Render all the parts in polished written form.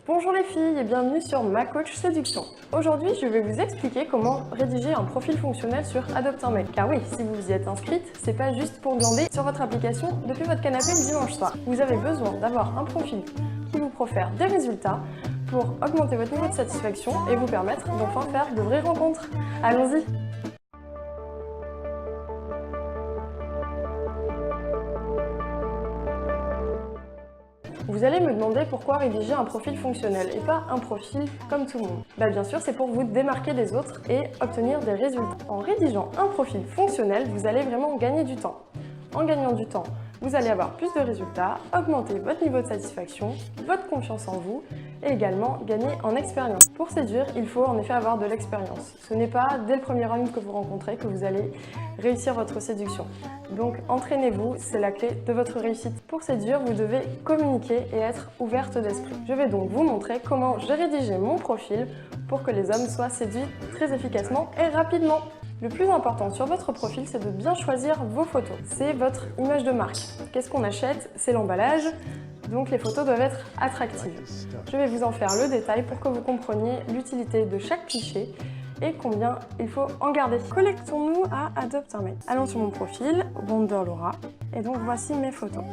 Bonjour les filles et bienvenue sur Ma Coach Séduction. Aujourd'hui, je vais vous expliquer comment rédiger un profil fonctionnel sur Adopte un mec. Car oui, si vous y êtes inscrite, c'est pas juste pour glander sur votre application depuis votre canapé le dimanche soir. Vous avez besoin d'avoir un profil qui vous profère des résultats pour augmenter votre niveau de satisfaction et vous permettre d'enfin faire de vraies rencontres. Allons-y! Vous allez me demander pourquoi rédiger un profil fonctionnel et pas un profil comme tout le monde. Bien sûr, c'est pour vous démarquer des autres et obtenir des résultats. En rédigeant un profil fonctionnel, vous allez vraiment gagner du temps. En gagnant du temps, vous allez avoir plus de résultats, augmenter votre niveau de satisfaction, votre confiance en vous et également gagner en expérience. Pour séduire, il faut en effet avoir de l'expérience. Ce n'est pas dès le premier round que vous rencontrez que vous allez réussir votre séduction. Donc entraînez-vous, c'est la clé de votre réussite. Pour séduire, vous devez communiquer et être ouverte d'esprit. Je vais donc vous montrer comment j'ai rédigé mon profil pour que les hommes soient séduits très efficacement et rapidement. Le plus important sur votre profil, c'est de bien choisir vos photos. C'est votre image de marque. Qu'est-ce qu'on achète? C'est l'emballage, donc les photos doivent être attractives. Je vais vous en faire le détail pour que vous compreniez l'utilité de chaque cliché et combien il faut en garder. Connectons-nous à Adopte un mec. Allons sur mon profil, Wonder Laura, et donc voici mes photos.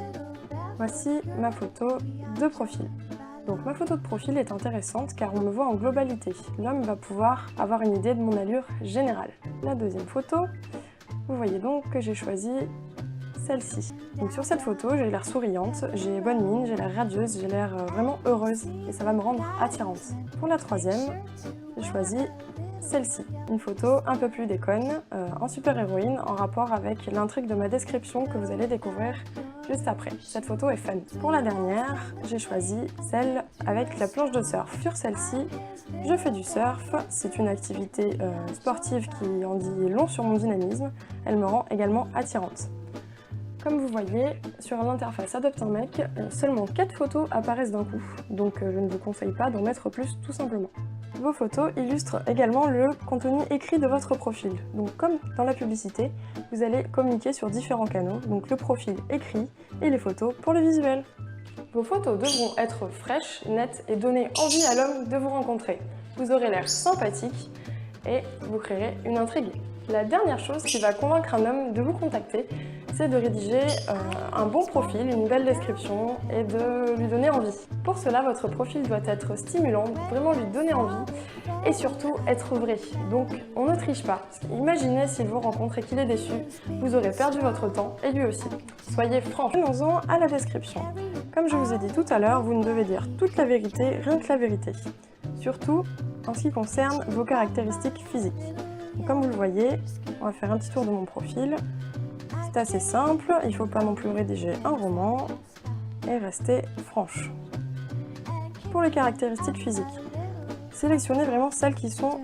Voici ma photo de profil. Donc ma photo de profil est intéressante car on me voit en globalité. L'homme va pouvoir avoir une idée de mon allure générale. La deuxième photo, vous voyez donc que j'ai choisi celle-ci. Donc sur cette photo, j'ai l'air souriante, j'ai bonne mine, j'ai l'air radieuse, j'ai l'air vraiment heureuse et ça va me rendre attirante. Pour la troisième, j'ai choisi celle-ci. Une photo un peu plus déconne, en super-héroïne, en rapport avec l'intrigue de ma description que vous allez découvrir juste après. Cette photo est fun. Pour la dernière, j'ai choisi celle avec la planche de surf. Sur celle-ci, je fais du surf. C'est une activité sportive qui en dit long sur mon dynamisme. Elle me rend également attirante. Comme vous voyez, sur l'interface Adopte un mec, seulement 4 photos apparaissent d'un coup. Donc je ne vous conseille pas d'en mettre plus tout simplement. Vos photos illustrent également le contenu écrit de votre profil. Donc comme dans la publicité, vous allez communiquer sur différents canaux, donc le profil écrit et les photos pour le visuel. Vos photos devront être fraîches, nettes et donner envie à l'homme de vous rencontrer. Vous aurez l'air sympathique et vous créerez une intrigue. La dernière chose qui va convaincre un homme de vous contacter, c'est de rédiger un bon profil, une belle description et de lui donner envie. Pour cela, votre profil doit être stimulant, vraiment lui donner envie et surtout être vrai. Donc on ne triche pas. Imaginez s'il vous rencontre et qu'il est déçu, vous aurez perdu votre temps et lui aussi. Soyez franc. Venons-en à la description. Comme je vous ai dit tout à l'heure, vous ne devez dire toute la vérité, rien que la vérité. Surtout en ce qui concerne vos caractéristiques physiques. Donc, comme vous le voyez, on va faire un petit tour de mon profil. C'est assez simple, il ne faut pas non plus rédiger un roman et rester franche. Pour les caractéristiques physiques, sélectionnez vraiment celles qui sont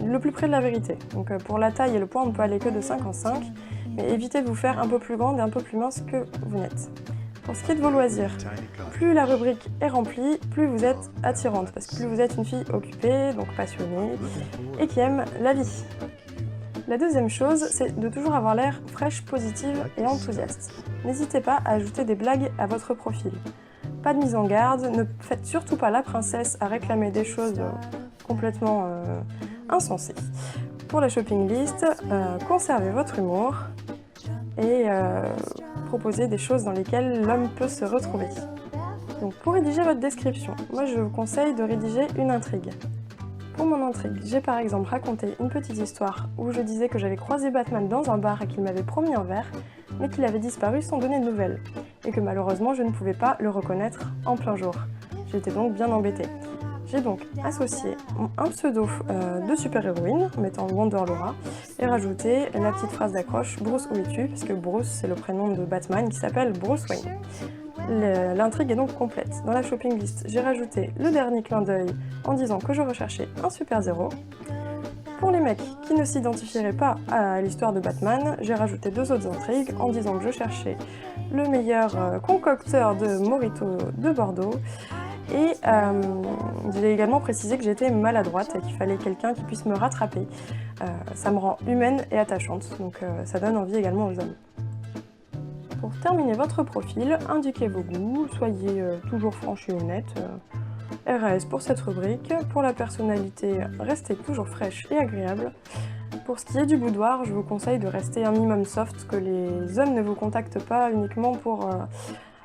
le plus près de la vérité. Donc pour la taille et le poids, on ne peut aller que de 5 en 5, mais évitez de vous faire un peu plus grande et un peu plus mince que vous n'êtes. Pour ce qui est de vos loisirs, plus la rubrique est remplie, plus vous êtes attirante, parce que plus vous êtes une fille occupée, donc passionnée, et qui aime la vie. La deuxième chose, c'est de toujours avoir l'air fraîche, positive et enthousiaste. N'hésitez pas à ajouter des blagues à votre profil. Pas de mise en garde, ne faites surtout pas la princesse à réclamer des choses complètement insensées. Pour la shopping list, conservez votre humour et proposez des choses dans lesquelles l'homme peut se retrouver. Donc pour rédiger votre description, moi je vous conseille de rédiger une intrigue. Pour mon intrigue, j'ai par exemple raconté une petite histoire où je disais que j'avais croisé Batman dans un bar et qu'il m'avait promis un verre, mais qu'il avait disparu sans donner de nouvelles, et que malheureusement je ne pouvais pas le reconnaître en plein jour. J'étais donc bien embêtée. J'ai donc associé un pseudo de super-héroïne, mettant Wonder Laura, et rajouté la petite phrase d'accroche « Bruce, où es-tu ?» parce que Bruce, c'est le prénom de Batman qui s'appelle Bruce Wayne. L'intrigue est donc complète. Dans la shopping list, j'ai rajouté le dernier clin d'œil en disant que je recherchais un super-héros. Pour les mecs qui ne s'identifieraient pas à l'histoire de Batman, j'ai rajouté 2 autres intrigues en disant que je cherchais le meilleur concocteur de Mojito de Bordeaux. Et j'ai également précisé que j'étais maladroite et qu'il fallait quelqu'un qui puisse me rattraper. Ça me rend humaine et attachante, donc ça donne envie également aux hommes. Pour terminer votre profil, indiquez vos goûts, soyez toujours franche et honnête. RAS pour cette rubrique. Pour la personnalité, restez toujours fraîche et agréable. Pour ce qui est du boudoir, je vous conseille de rester un minimum soft, que les hommes ne vous contactent pas uniquement pour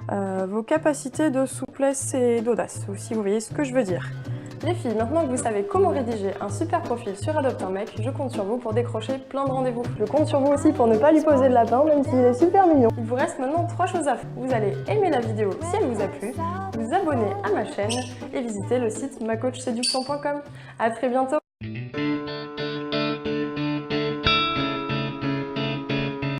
vos capacités de souplesse et d'audace, si vous voyez ce que je veux dire. Les filles, maintenant que vous savez comment rédiger un super profil sur Adopte un mec, je compte sur vous pour décrocher plein de rendez-vous. Je compte sur vous aussi pour ne pas lui poser de lapin, même s'il est super mignon. Il vous reste maintenant 3 choses à faire. Vous allez aimer la vidéo si elle vous a plu, vous abonner à ma chaîne et visiter le site macoachséduction.com. À très bientôt.